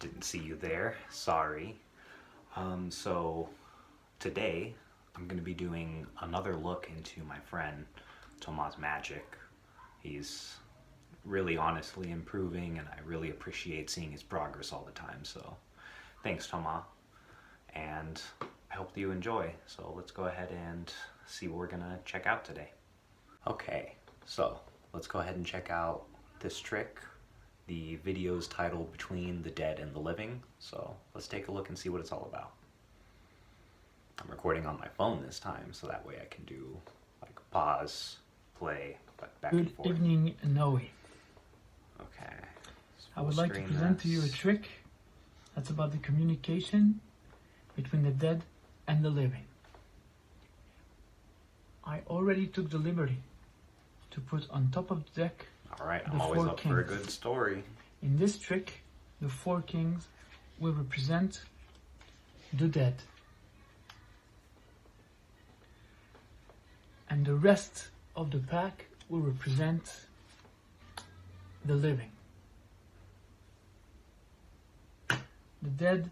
Didn't see you there. Sorry. So today I'm going to be doing another look into my friend Tomas' magic. He's really honestly improving, and I really appreciate seeing his progress all the time. So thanks, Tomas, and I hope that you enjoy. So let's go ahead and see what we're going to check out today. Okay, so let's go ahead and check out this trick. The video is titled Between the Dead and the Living, so let's take a look and see what it's all about. I'm recording on my phone this time, so that way I can do like pause, play, back and forth. Good evening, Noe. Okay. I would like to present to you a trick that's about the communication between the dead and the living. I already took the liberty to put on top of the deck Alright, I'm the always four up for a kings. good story. In this trick, the four kings will represent the dead. And the rest of the pack will represent the living. The dead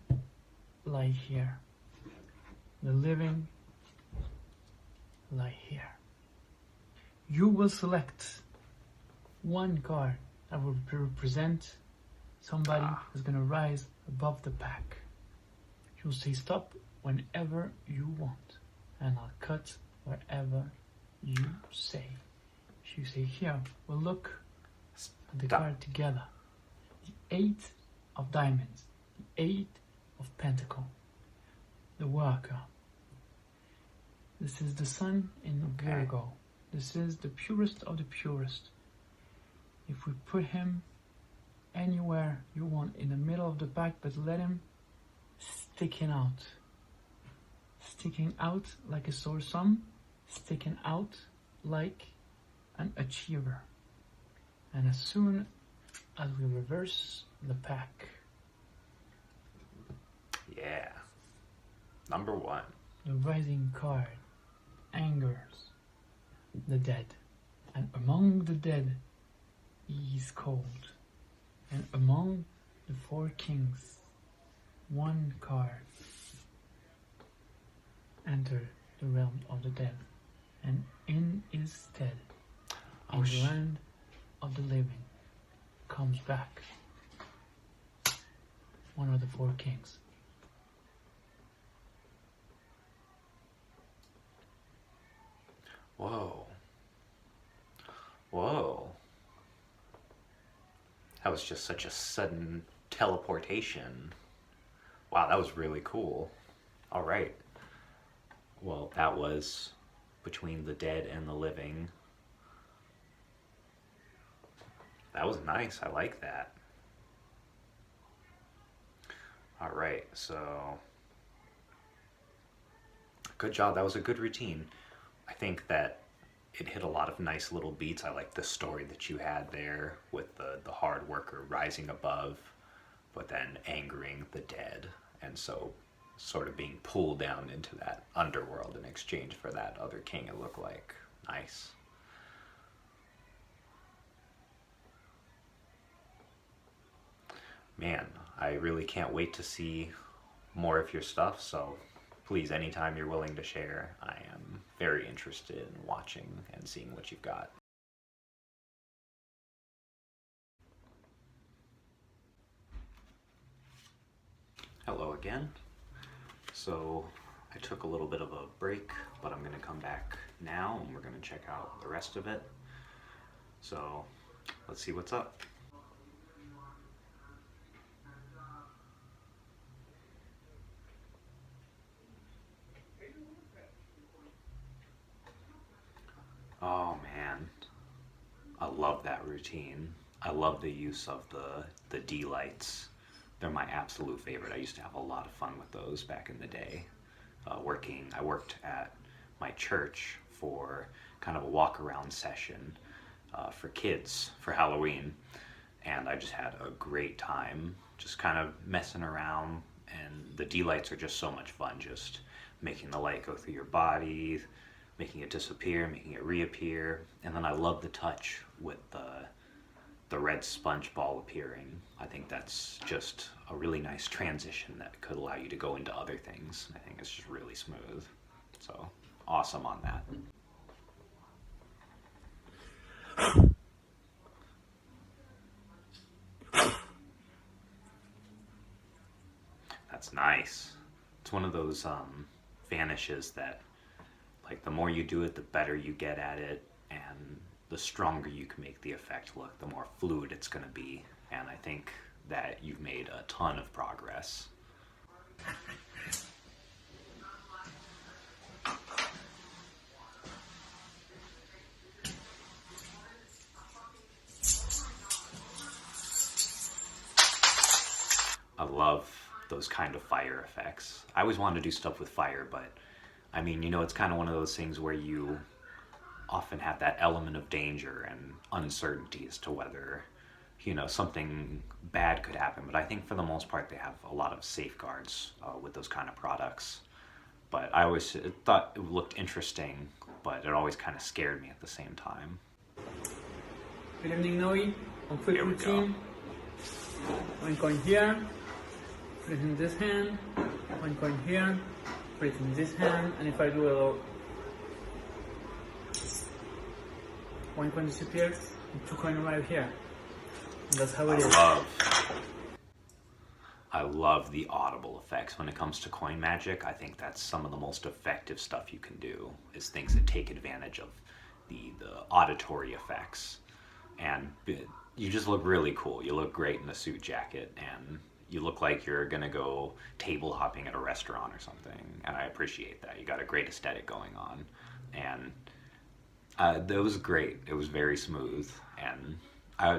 lie here. The living lie here. You will select one card that will represent somebody who's going to rise above the pack. You'll say stop whenever you want, and I'll cut wherever you say. If you say here, we'll look at the card together. The 8 of diamonds, the 8 of pentacle, the worker. This is the sun in Virgo. This is the purest of the purest. If we put him anywhere you want in the middle of the pack, but let him sticking out like a sore thumb, sticking out like an achiever. And as soon as we reverse the pack, Yeah. Number 1. the rising card angers the dead, and among the dead he is cold, and among the four kings one card enter the realm of the dead, and in his stead in the land of the living comes back one of the four kings. Whoa. Whoa. That was just such a sudden teleportation. Wow, that was really cool. Alright. Well, that was Between the Dead and the Living. That was nice. I like that. Alright, so good job. That was a good routine. I think that it hit a lot of nice little beats. I like the story that you had there with the hard worker rising above, but then angering the dead, and so sort of being pulled down into that underworld in exchange for that other king, it looked like. Nice. Man, I really can't wait to see more of your stuff, so please, anytime you're willing to share, I am very interested in watching and seeing what you've got. Hello again. So I took a little bit of a break, but I'm going to come back now and we're going to check out the rest of it. So let's see what's up. Oh man, I love that routine. I love the use of the D lights. They're my absolute favorite. I used to have a lot of fun with those back in the day. I worked at my church for kind of a walk around session for kids for Halloween, and I just had a great time just kind of messing around, and the D lights are just so much fun, just making the light go through your body, making it disappear, making it reappear, and then I love the touch with the red sponge ball appearing. I think that's just a really nice transition that could allow you to go into other things. I think it's just really smooth. So awesome on that. That's nice. It's one of those vanishes that, like, the more you do it, the better you get at it, and the stronger you can make the effect look, the more fluid it's going to be. And I think that you've made a ton of progress. I love those kind of fire effects. I always wanted to do stuff with fire, but I mean, it's kind of one of those things where you often have that element of danger and uncertainty as to whether, something bad could happen. But I think for the most part, they have a lot of safeguards with those kind of products. But I always thought it looked interesting, but it always kind of scared me at the same time. Good evening, Noe. On quick Here we routine. One coin here, put it in this hand. One coin here, put it in this hand. And if I do a little, one coin disappears, and two coin arrive here. And that's how it is. I love the audible effects when it comes to coin magic. I think that's some of the most effective stuff you can do, is things that take advantage of the auditory effects. And you just look really cool. You look great in the suit jacket, and you look like you're gonna go table hopping at a restaurant or something. And I appreciate that. You got a great aesthetic going on, and that was great. It was very smooth, and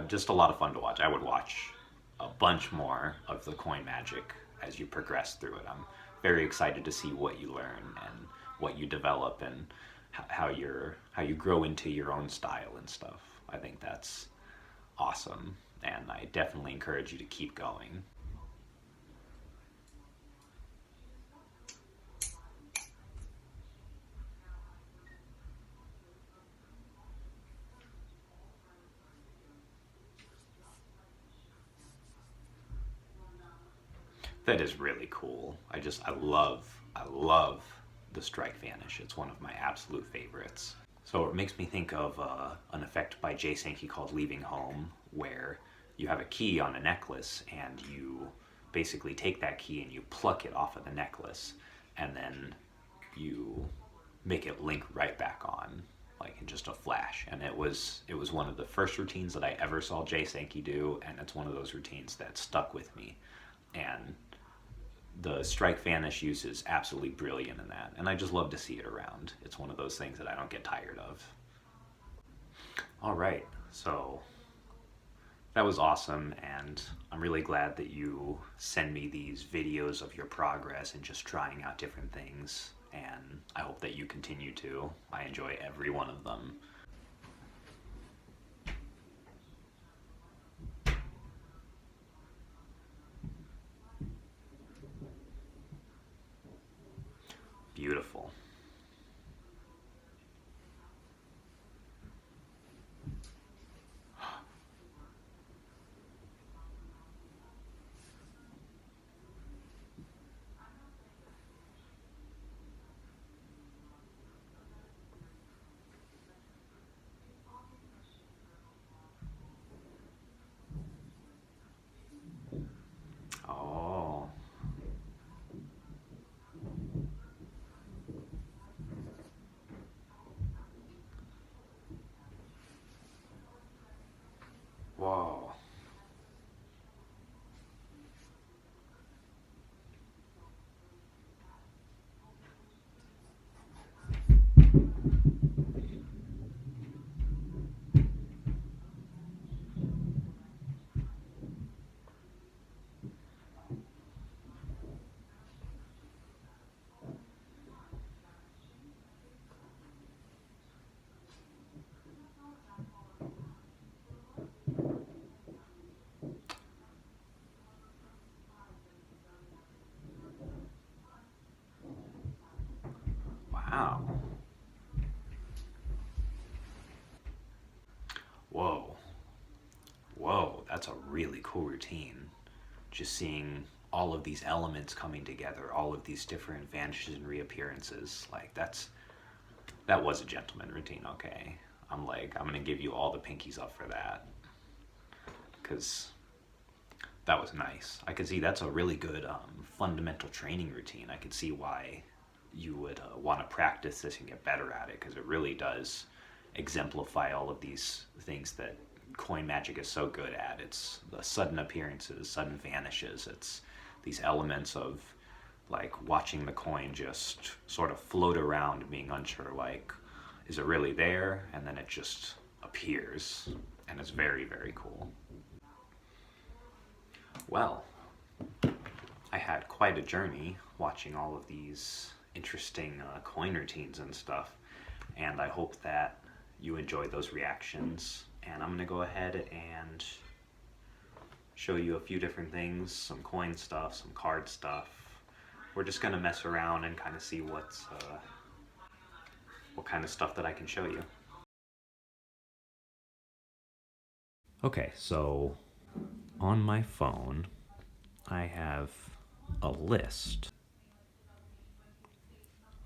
just a lot of fun to watch. I would watch a bunch more of the coin magic as you progress through it. I'm very excited to see what you learn and what you develop, and how you grow into your own style and stuff. I think that's awesome, and I definitely encourage you to keep going. That is really cool. I love the strike vanish. It's one of my absolute favorites. So it makes me think of an effect by Jay Sankey called Leaving Home, where you have a key on a necklace, and you basically take that key and you pluck it off of the necklace, and then you make it link right back on, like in just a flash. And it was one of the first routines that I ever saw Jay Sankey do, and it's one of those routines that stuck with me. And the strike vanish use is absolutely brilliant in that, and I just love to see it around. It's one of those things that I don't get tired of. All right, so that was awesome, and I'm really glad that you send me these videos of your progress and just trying out different things, and I hope that you continue to. I enjoy every one of them. Beautiful. really cool routine. Just seeing all of these elements coming together, all of these different vanishes and reappearances. Like that was a gentleman routine, okay? I'm gonna give you all the pinkies up for that. Because that was nice. I could see that's a really good fundamental training routine. I could see why you would want to practice this and get better at it, because it really does exemplify all of these things that coin magic is so good at. It's the sudden appearances, sudden vanishes. It's these elements of like watching the coin just sort of float around, being unsure, like, is it really there? And then it just appears, and it's very, very cool. Well, I had quite a journey watching all of these interesting coin routines and stuff, and I hope that you enjoyed those reactions. And I'm gonna go ahead and show you a few different things, some coin stuff, some card stuff. We're just gonna mess around and kind of see what kind of stuff that I can show you. Okay, so on my phone, I have a list.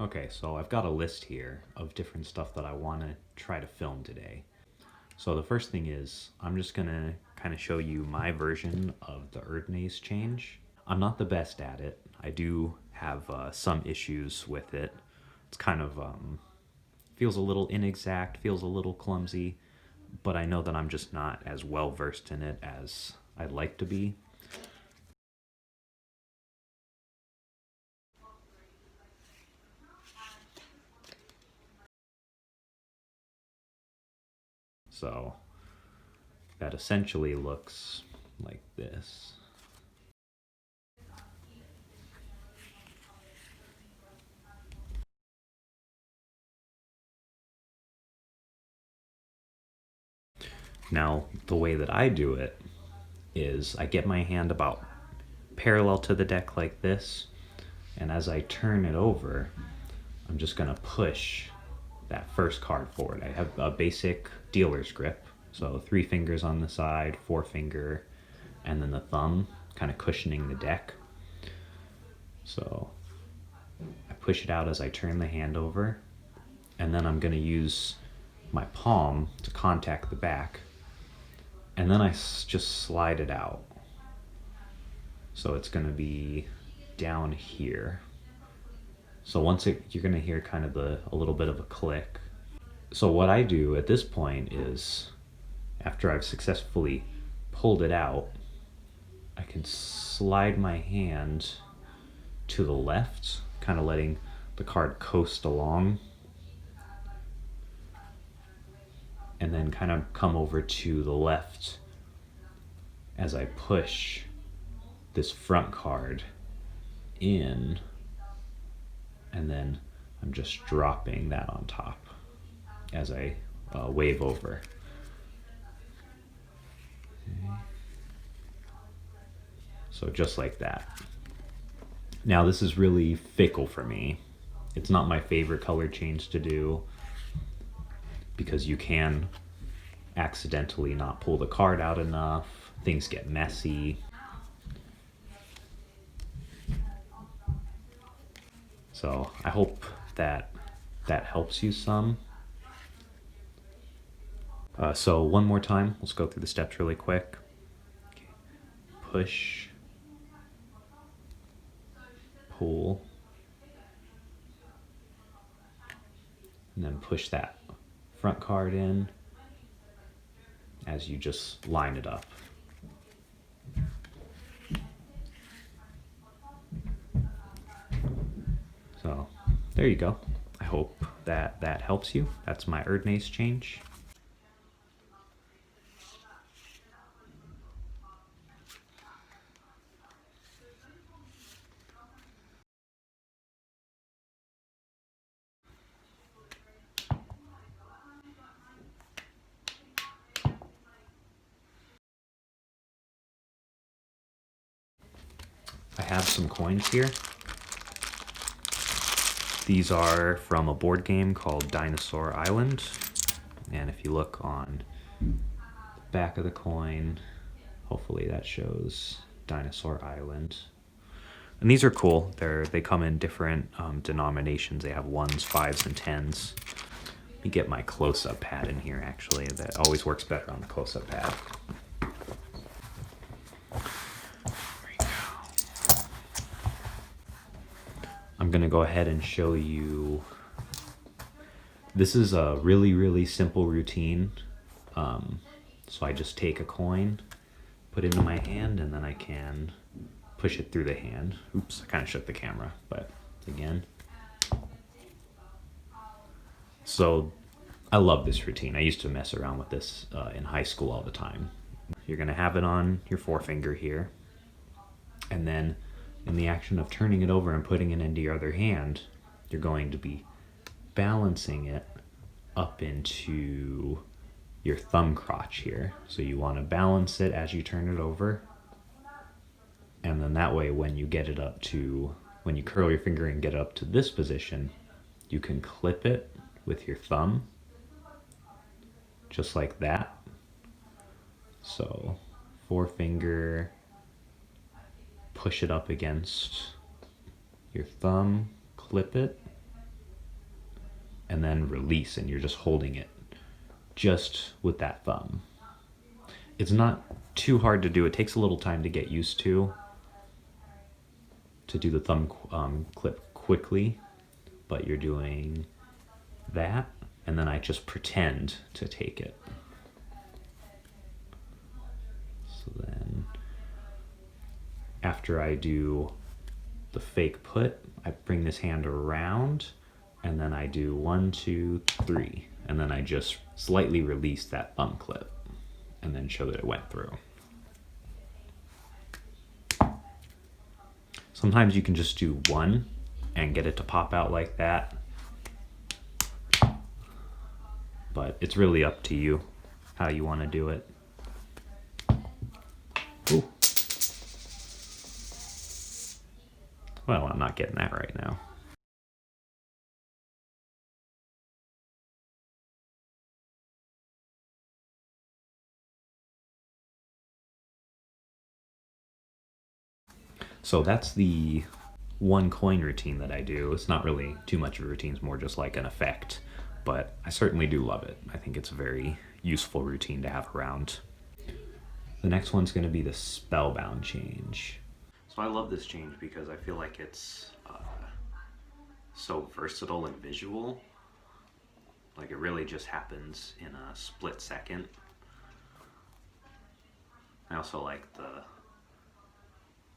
Okay, so I've got a list here of different stuff that I want to try to film today. So the first thing is, I'm just gonna kind of show you my version of the Erdnase change. I'm not the best at it. I do have some issues with it. It's kind of, feels a little inexact, feels a little clumsy, but I know that I'm just not as well versed in it as I'd like to be. So that essentially looks like this. Now, the way that I do it is I get my hand about parallel to the deck like this, and as I turn it over, I'm just gonna push that first card forward. I have a basic dealer's grip, so 3 fingers on the side, 4-finger, and then the thumb kind of cushioning the deck. So I push it out as I turn the hand over, and then I'm gonna use my palm to contact the back, and then I just slide it out. So it's gonna be down here. So you're gonna hear kind of a little bit of a click. So what I do at this point is, after I've successfully pulled it out, I can slide my hand to the left, kind of letting the card coast along, and then kind of come over to the left as I push this front card in, and then I'm just dropping that on top as I wave over. Okay. So just like that. Now this is really fickle for me. It's not my favorite color change to do, because you can accidentally not pull the card out enough, things get messy. So I hope that helps you some. So one more time, let's go through the steps really quick. Okay. Push, pull, and then push that front card in as you just line it up. So there you go. I hope that helps you. That's my Erdnase change. I have some coins here. These are from a board game called Dinosaur Island. And if you look on the back of the coin, Hopefully that shows Dinosaur Island. And these are cool. They come in different denominations. They have 1s, 5s, and 10s. Let me get my close-up pad in here, actually. That always works better on the close-up pad. There we go. I'm going to go ahead and show you. This is a really, really simple routine. So I just take a coin, put it into my hand, and then I can push it through the hand. Oops, I kind of shook the camera, but again. So I love this routine. I used to mess around with this in high school all the time. You're going to have it on your forefinger here. And then in the action of turning it over and putting it into your other hand, you're going to be balancing it up into your thumb crotch here. So you want to balance it as you turn it over. And then that way when you get it up to, when you curl your finger and get it up to this position, you can clip it with your thumb, just like that. So forefinger, push it up against your thumb, clip it, and then release, and you're just holding it just with that thumb. It's not too hard to do. It takes a little time to get used to do the thumb clip quickly, but you're doing that, and then I just pretend to take it. So then after I do the fake put, I bring this hand around, and then I do 1, 2, 3, and then I just slightly release that thumb clip and then show that it went through. Sometimes you can just do one and get it to pop out like that, but it's really up to you how you want to do it. Ooh. Well, I'm not getting that right now. So that's the one coin routine that I do. It's not really too much of a routine, it's more just like an effect, but I certainly do love it. I think it's a very useful routine to have around. The next one's going to be the spellbound change. So I love this change because I feel like it's so versatile and visual. Like it really just happens in a split second. I also like the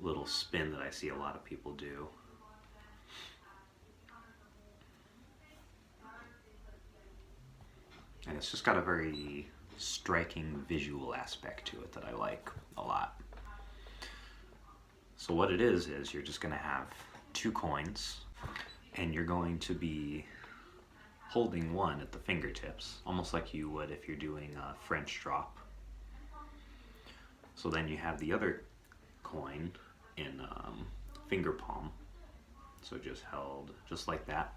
little spin that I see a lot of people do. And it's just got a very striking visual aspect to it that I like a lot. So what it is you're just going to have 2 coins, and you're going to be holding one at the fingertips, almost like you would if you're doing a French drop. So then you have the other coin in finger palm, so just held just like that.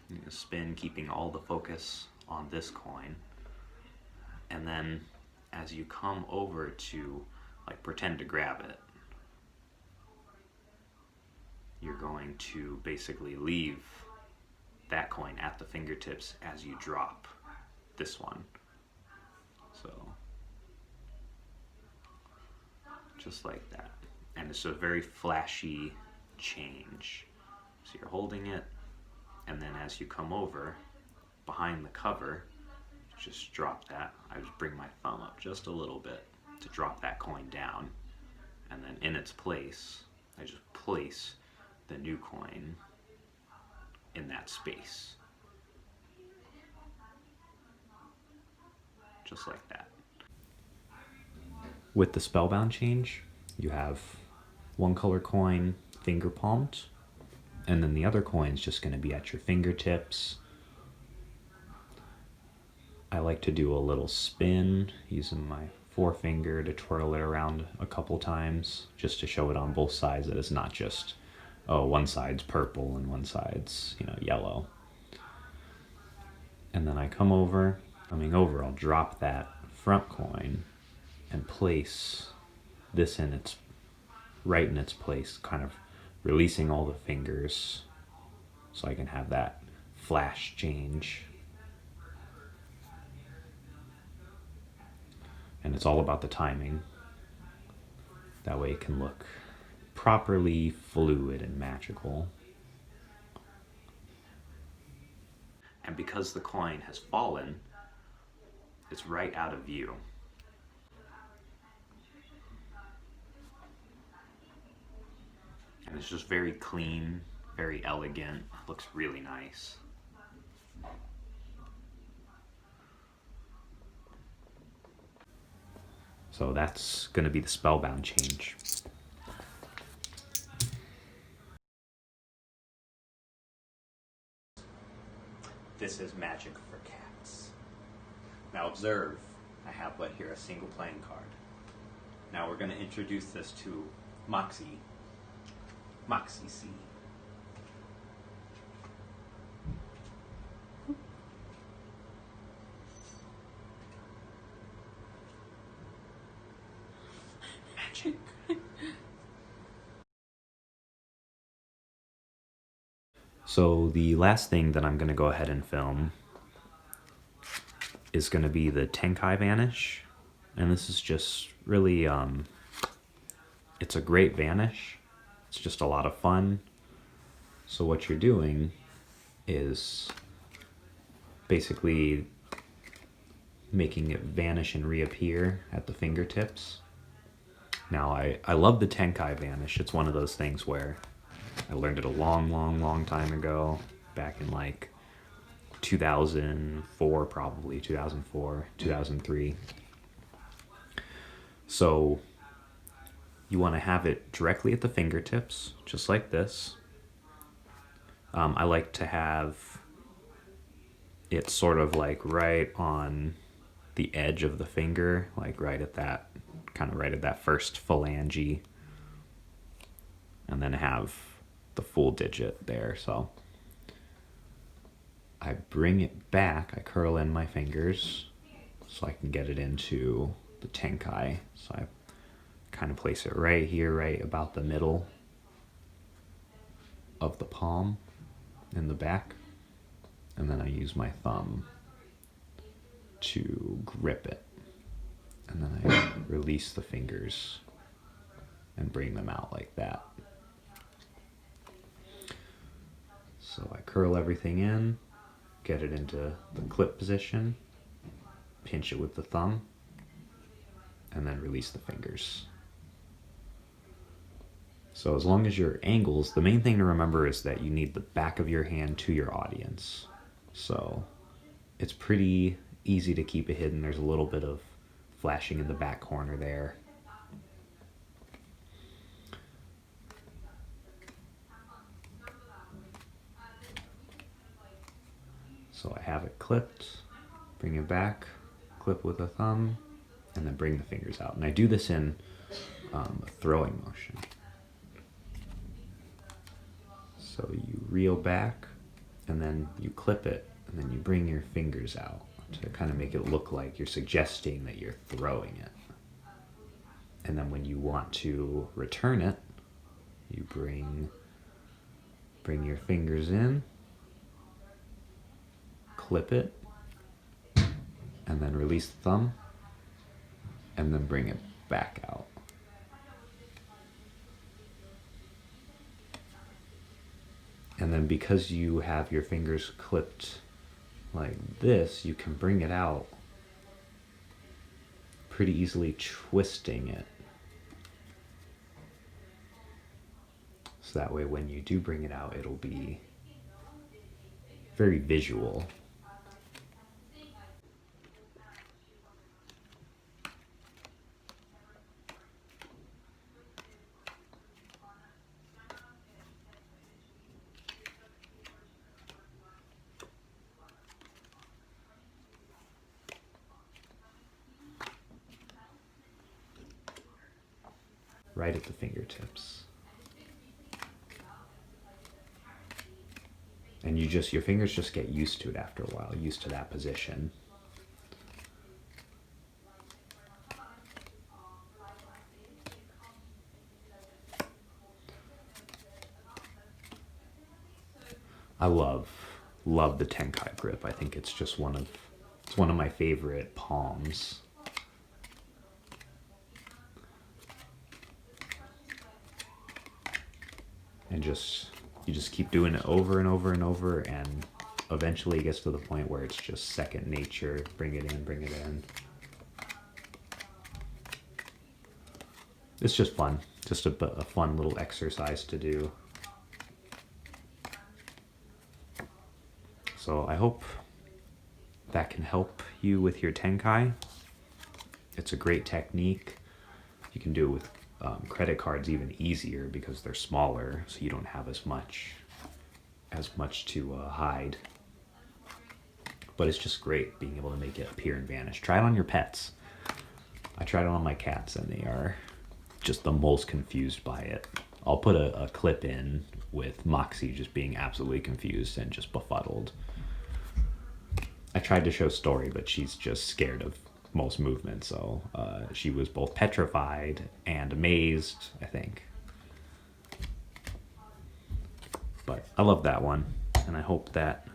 You spin, keeping all the focus on this coin, and then as you come over to like pretend to grab it, you're going to basically leave that coin at the fingertips as you drop this one. So just like that. And it's a very flashy change. So you're holding it, and then as you come over behind the cover, just drop that. I just bring my thumb up just a little bit to drop that coin down, and then in its place, I just place the new coin in that space. Just like that. With the spellbound change, you have one color coin finger palmed, and then the other coin's just going to be at your fingertips. I like to do a little spin using my forefinger to twirl it around a couple times just to show it on both sides that it's not just, oh, one side's purple and one side's, yellow. And then I coming over, I'll drop that front coin, and place this in its right in its place, kind of releasing all the fingers so I can have that flash change. And it's all about the timing. That way it can look properly fluid and magical. And because the coin has fallen, it's right out of view. And it's just very clean, very elegant, looks really nice. So that's going to be the spellbound change. This is magic for cats. Now observe, I have but here a single playing card. Now we're going to introduce this to Moxie. Moxie C. Magic. So the last thing that I'm going to go ahead and film is going to be the Tenkai Vanish. And this is just really, it's a great vanish. It's just a lot of fun. So what you're doing is basically making it vanish and reappear at the fingertips. Now, I love the Tenkai Vanish. It's one of those things where I learned it a long time ago, back in like 2004, probably 2004, 2003. So you want to have it directly at the fingertips, just like this. I like to have it sort of like right on the edge of the finger, like right at that, kind of right at that first phalange, and then have the full digit there. So I bring it back, I curl in my fingers so I can get it into the Tenkai. So I kind of place it right here, right about the middle of the palm in the back. And then I use my thumb to grip it. And then I release the fingers and bring them out like that. So I curl everything in, get it into the clip position, pinch it with the thumb, and then release the fingers. So as long as your angles, the main thing to remember is that you need the back of your hand to your audience. So it's pretty easy to keep it hidden. There's a little bit of flashing in the back corner there. So I have it clipped, bring it back, clip with a thumb, and then bring the fingers out. And I do this in a throwing motion. So you reel back, and then you clip it, and then you bring your fingers out to kind of make it look like you're suggesting that you're throwing it. And then when you want to return it, you bring your fingers in, clip it, and then release the thumb, and then bring it back out. And then because you have your fingers clipped like this, you can bring it out pretty easily, twisting it. So that way when you do bring it out, it'll be very visual. Right at the fingertips. And your fingers just get used to it after a while, used to that position. I love the Tenkai grip. I think it's just one of my favorite palms. And you just keep doing it over and over and over, and eventually it gets to the point where it's just second nature. Bring it in, bring it in. It's just fun. Just a fun little exercise to do. So I hope that can help you with your Tenkai. It's a great technique. You can do it with credit cards even easier because they're smaller, so you don't have as much to hide. But it's just great being able to make it appear and vanish. Try it on your pets. I tried it on my cats, and they are just the most confused by it. I'll put a clip in with Moxie just being absolutely confused and just befuddled. I tried to show Story, but she's just scared of most movements, so she was both petrified and amazed, I think. But I love that one, and I hope that